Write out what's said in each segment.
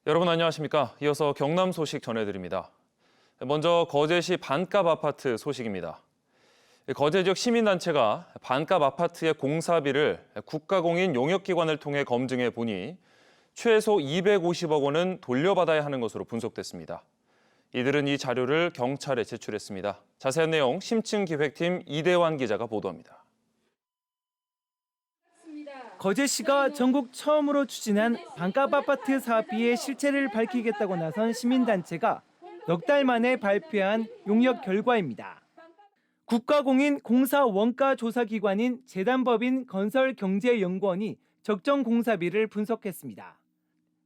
여러분 안녕하십니까? 이어서 경남 소식 전해드립니다. 먼저 거제시 반값 아파트 소식입니다. 거제 지역 시민단체가 반값 아파트의 공사비를 국가공인 용역기관을 통해 검증해 보니 최소 250억 원은 돌려받아야 하는 것으로 분석됐습니다. 이들은 이 자료를 경찰에 제출했습니다. 자세한 내용 심층기획팀 이대환 기자가 보도합니다. 거제시가 전국 처음으로 추진한 반값 아파트 사업비의 실체를 밝히겠다고 나선 시민단체가 넉 달 만에 발표한 용역 결과입니다. 국가공인 공사 원가 조사 기관인 재단법인 건설경제연구원이 적정 공사비를 분석했습니다.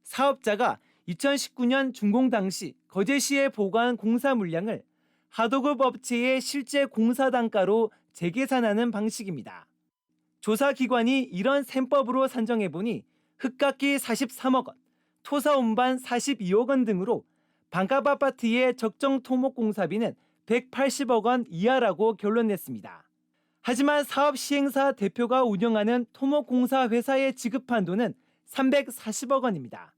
사업자가 2019년 준공 당시 거제시에 보고한 공사 물량을 하도급 업체의 실제 공사 단가로 재계산하는 방식입니다. 조사 기관이 이런 셈법으로 산정해보니 흙깎이 43억 원, 토사 운반 42억 원 등으로 반값 아파트의 적정 토목 공사비는 180억 원 이하라고 결론냈습니다. 하지만 사업 시행사 대표가 운영하는 토목 공사 회사에 지급한 돈은 340억 원입니다.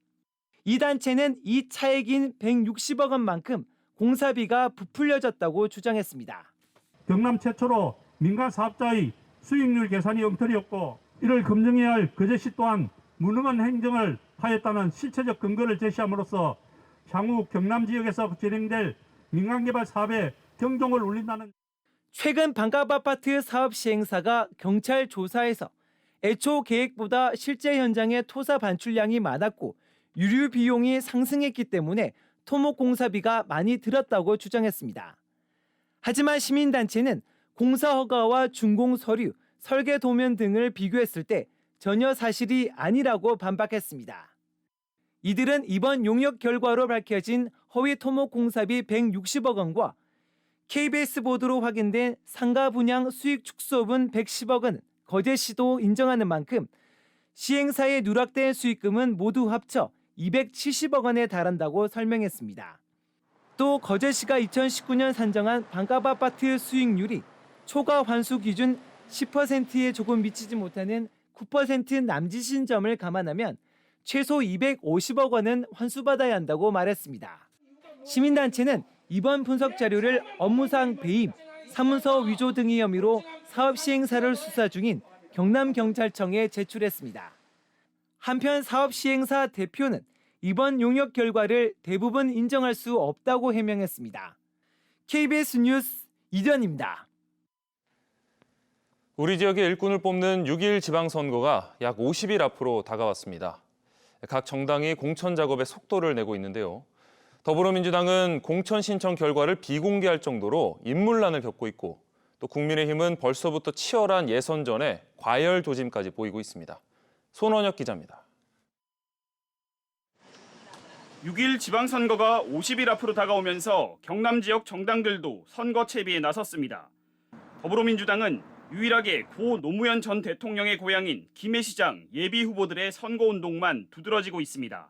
이 단체는 이 차액인 160억 원만큼 공사비가 부풀려졌다고 주장했습니다. 경남 최초로 민간 사업자의 수익률 계산이 엉터리였고 이를 검증해야 할 거제시 또한 무능한 행정을 하였다는 실체적 근거를 제시함으로써 향후 경남 지역에서 진행될 민간개발 사업에 경종을 울린다는. 최근 반값 아파트 사업 시행사가 경찰 조사에서 애초 계획보다 실제 현장의 토사 반출량이 많았고 유류 비용이 상승했기 때문에 토목 공사비가 많이 들었다고 주장했습니다. 하지만 시민단체는 공사 허가와 준공 서류, 설계 도면 등을 비교했을 때 전혀 사실이 아니라고 반박했습니다. 이들은 이번 용역 결과로 밝혀진 허위 토목 공사비 160억 원과 KBS 보도로 확인된 상가 분양 수익 축소분 110억 원, 거제시도 인정하는 만큼 시행사에 누락된 수익금은 모두 합쳐 270억 원에 달한다고 설명했습니다. 또 거제시가 2019년 산정한 반값 아파트 수익률이 초과 환수 기준 10%에 조금 미치지 못하는 9% 남짓인 점을 감안하면 최소 250억 원은 환수받아야 한다고 말했습니다. 시민단체는 이번 분석 자료를 업무상 배임, 사문서 위조 등의 혐의로 사업 시행사를 수사 중인 경남경찰청에 제출했습니다. 한편 사업 시행사 대표는 이번 용역 결과를 대부분 인정할 수 없다고 해명했습니다. KBS 뉴스 이대환입니다. 우리 지역의 일꾼을 뽑는 6.1 지방선거가 약 50일 앞으로 다가왔습니다. 각 정당이 공천 작업에 속도를 내고 있는데요. 더불어민주당은 공천 신청 결과를 비공개할 정도로 인물난을 겪고 있고 또 국민의힘은 벌써부터 치열한 예선전에 과열 조짐까지 보이고 있습니다. 손원혁 기자입니다. 6.1 지방선거가 50일 앞으로 다가오면서 경남 지역 정당들도 선거 채비에 나섰습니다. 더불어민주당은 유일하게 고 노무현 전 대통령의 고향인 김해시장 예비후보들의 선거운동만 두드러지고 있습니다.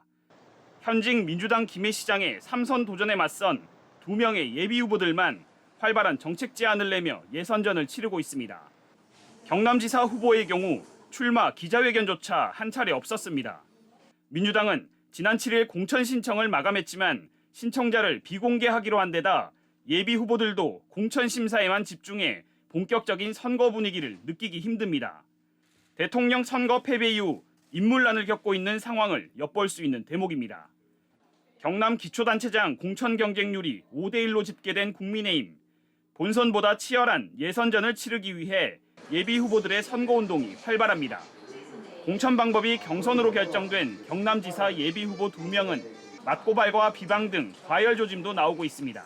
현직 민주당 김해시장의 3선 도전에 맞선 2명의 예비후보들만 활발한 정책 제안을 내며 예선전을 치르고 있습니다. 경남지사 후보의 경우 출마 기자회견조차 한 차례 없었습니다. 민주당은 지난 7일 공천 신청을 마감했지만 신청자를 비공개하기로 한 데다 예비후보들도 공천 심사에만 집중해 본격적인 선거 분위기를 느끼기 힘듭니다. 대통령 선거 패배 이후 인물난을 겪고 있는 상황을 엿볼 수 있는 대목입니다. 경남 기초단체장 공천 경쟁률이 5대1로 집계된 국민의힘. 본선보다 치열한 예선전을 치르기 위해 예비후보들의 선거운동이 활발합니다. 공천 방법이 경선으로 결정된 경남지사 예비후보 2명은 맞고발과 비방 등 과열 조짐도 나오고 있습니다.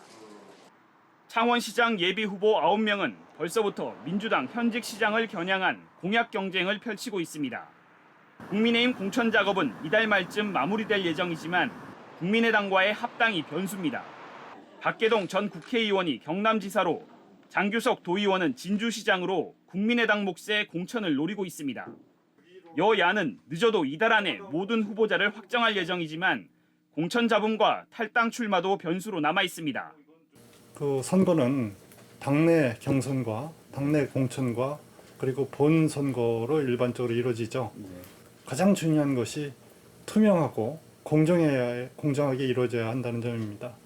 창원시장 예비후보 9명은 벌써부터 민주당 현직 시장을 겨냥한 공약 경쟁을 펼치고 있습니다. 국민의힘 공천 작업은 이달 말쯤 마무리될 예정이지만 국민의당과의 합당이 변수입니다. 박계동 전 국회의원이 경남지사로, 장규석 도의원은 진주시장으로 국민의당 몫의 공천을 노리고 있습니다. 여야는 늦어도 이달 안에 모든 후보자를 확정할 예정이지만 공천 잡음과 탈당 출마도 변수로 남아 있습니다. 그 선거는 당내 경선과 당내 공천과 그리고 본선거로 일반적으로 이루어지죠. 가장 중요한 것이 투명하고 공정하게 이루어져야 한다는 점입니다.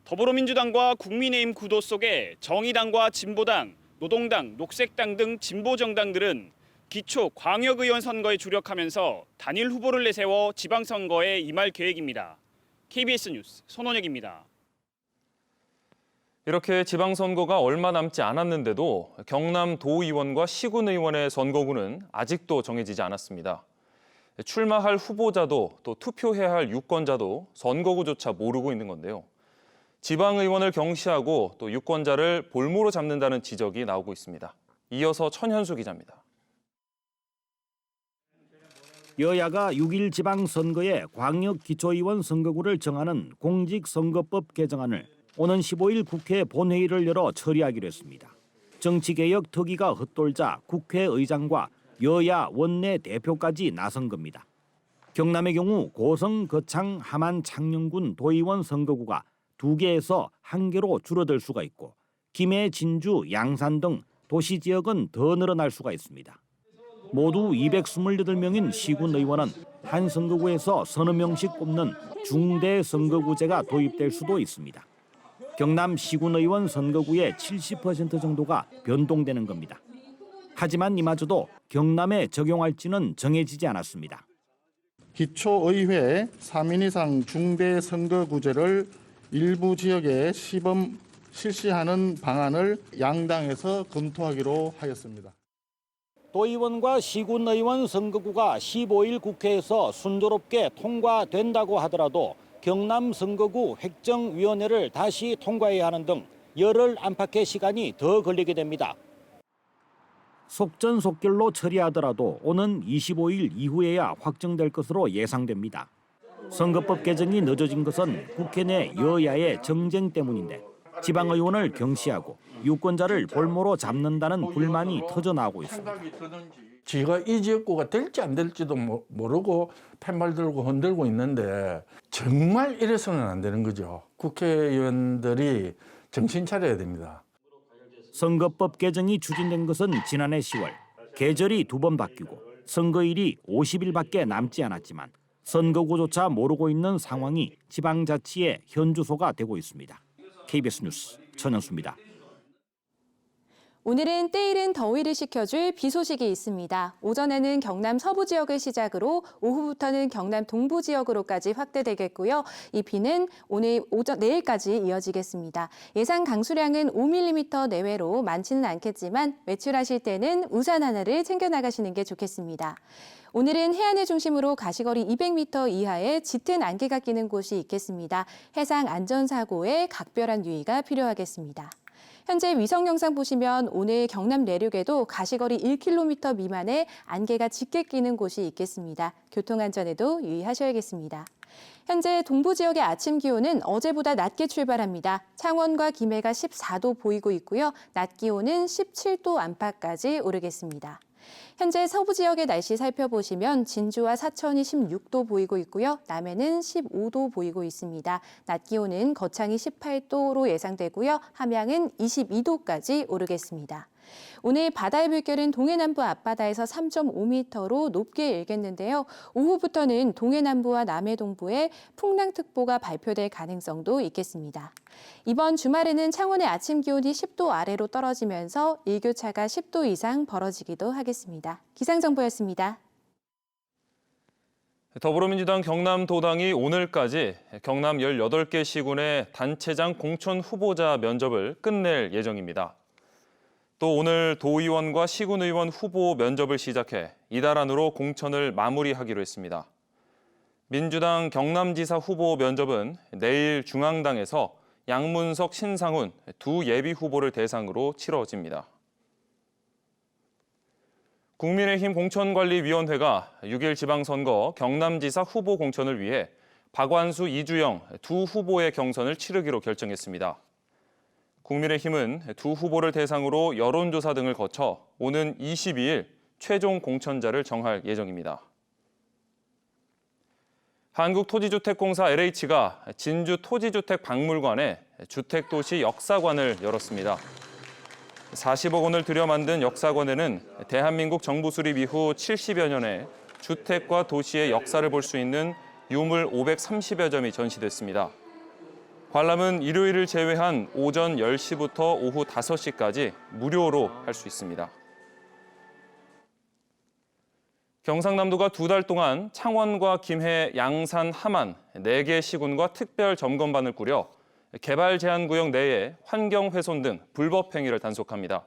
더불어민주당과 국민의힘 구도 속에 정의당과 진보당, 노동당, 녹색당 등 진보 정당들은 기초 광역의원 선거에 주력하면서 단일 후보를 내세워 지방선거에 임할 계획입니다. KBS 뉴스 손원혁입니다. 이렇게 지방선거가 얼마 남지 않았는데도 경남 도의원과 시군의원의 선거구는 아직도 정해지지 않았습니다. 출마할 후보자도 또 투표해야 할 유권자도 선거구조차 모르고 있는 건데요. 지방의원을 경시하고 또 유권자를 볼모로 잡는다는 지적이 나오고 있습니다. 이어서 천현수 기자입니다. 여야가 6일 지방선거의 광역기초의원 선거구를 정하는 공직선거법 개정안을 오는 15일 국회 본회의를 열어 처리하기로 했습니다. 정치개혁 특위가 헛돌자 국회의장과 여야 원내 대표까지 나선 겁니다. 경남의 경우 고성, 거창, 함안, 창녕군 도의원 선거구가 2개에서 1개로 줄어들 수가 있고 김해, 진주, 양산 등 도시지역은 더 늘어날 수가 있습니다. 모두 228명인 시군 의원은 한 선거구에서 서너 명씩 뽑는 중대 선거구제가 도입될 수도 있습니다. 경남 시군 의원 선거구의 70% 정도가 변동되는 겁니다. 하지만 이마저도 경남에 적용할지는 정해지지 않았습니다. 기초의회 3인 이상 중대 선거구제를 일부 지역에 시범 실시하는 방안을 양당에서 검토하기로 하였습니다. 도의원과 시군의원 선거구가 15일 국회에서 순조롭게 통과된다고 하더라도 경남 선거구 획정위원회를 다시 통과해야 하는 등 열흘 안팎의 시간이 더 걸리게 됩니다. 속전속결로 처리하더라도 오는 25일 이후에야 확정될 것으로 예상됩니다. 선거법 개정이 늦어진 것은 국회 내 여야의 정쟁 때문인데 지방의원을 경시하고 유권자를 볼모로 잡는다는 불만이 터져나오고 있습니다. 지가 이 지역구가 될지 안 될지도 모르고 팻말 들고 흔들고 있는데 정말 이래서는 안 되는 거죠. 국회의원들이 정신 차려야 됩니다. 선거법 개정이 추진된 것은 지난해 10월. 계절이 2번 바뀌고 선거일이 50일밖에 남지 않았지만 선거구조차 모르고 있는 상황이 지방자치의 현주소가 되고 있습니다. KBS 뉴스 천현수입니다. 오늘은 때이른 더위를 식혀줄 비 소식이 있습니다. 오전에는 경남 서부 지역을 시작으로 오후부터는 경남 동부 지역으로까지 확대되겠고요. 이 비는 내일까지 이어지겠습니다. 예상 강수량은 5mm 내외로 많지는 않겠지만 외출하실 때는 우산 하나를 챙겨 나가시는 게 좋겠습니다. 오늘은 해안을 중심으로 가시거리 200m 이하의 짙은 안개가 끼는 곳이 있겠습니다. 해상 안전사고에 각별한 유의가 필요하겠습니다. 현재 위성 영상 보시면 오늘 경남 내륙에도 가시거리 1km 미만의 안개가 짙게 끼는 곳이 있겠습니다. 교통안전에도 유의하셔야겠습니다. 현재 동부 지역의 아침 기온은 어제보다 낮게 출발합니다. 창원과 김해가 14도 보이고 있고요. 낮 기온은 17도 안팎까지 오르겠습니다. 현재 서부 지역의 날씨 살펴보시면 진주와 사천이 16도 보이고 있고요. 남해는 15도 보이고 있습니다. 낮 기온은 거창이 18도로 예상되고요. 함양은 22도까지 오르겠습니다. 오늘 바다의 물결은 동해남부 앞바다에서 3.5m로 높게 일겠는데요. 오후부터는 동해남부와 남해동부에 풍랑특보가 발표될 가능성도 있겠습니다. 이번 주말에는 창원의 아침 기온이 10도 아래로 떨어지면서 일교차가 10도 이상 벌어지기도 하겠습니다. 기상정보였습니다. 더불어민주당 경남도당이 오늘까지 경남 18개 시군의 단체장 공천 후보자 면접을 끝낼 예정입니다. 또 오늘 도의원과 시군의원 후보 면접을 시작해 이달 안으로 공천을 마무리하기로 했습니다. 민주당 경남지사 후보 면접은 내일 중앙당에서 양문석, 신상훈 두 예비 후보를 대상으로 치러집니다. 국민의힘 공천관리위원회가 6일 지방선거 경남지사 후보 공천을 위해 박완수, 이주영 두 후보의 경선을 치르기로 결정했습니다. 국민의힘은 두 후보를 대상으로 여론조사 등을 거쳐 오는 22일 최종 공천자를 정할 예정입니다. 한국토지주택공사 LH가 진주 토지주택박물관에 주택도시 역사관을 열었습니다. 40억 원을 들여 만든 역사관에는 대한민국 정부 수립 이후 70여 년의 주택과 도시의 역사를 볼 수 있는 유물 530여 점이 전시됐습니다. 관람은 일요일을 제외한 오전 10시부터 오후 5시까지 무료로 할 수 있습니다. 경상남도가 2달 동안 창원과 김해, 양산, 함안 4개 시군과 특별 점검반을 꾸려 개발 제한 구역 내에 환경 훼손 등 불법 행위를 단속합니다.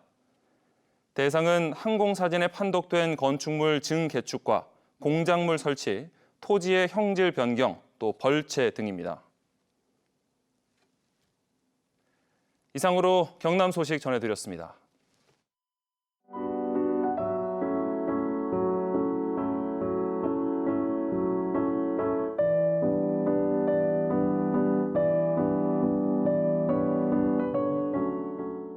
대상은 항공사진에 판독된 건축물 증개축과 공작물 설치, 토지의 형질 변경, 또 벌채 등입니다. 이상으로 경남 소식 전해드렸습니다.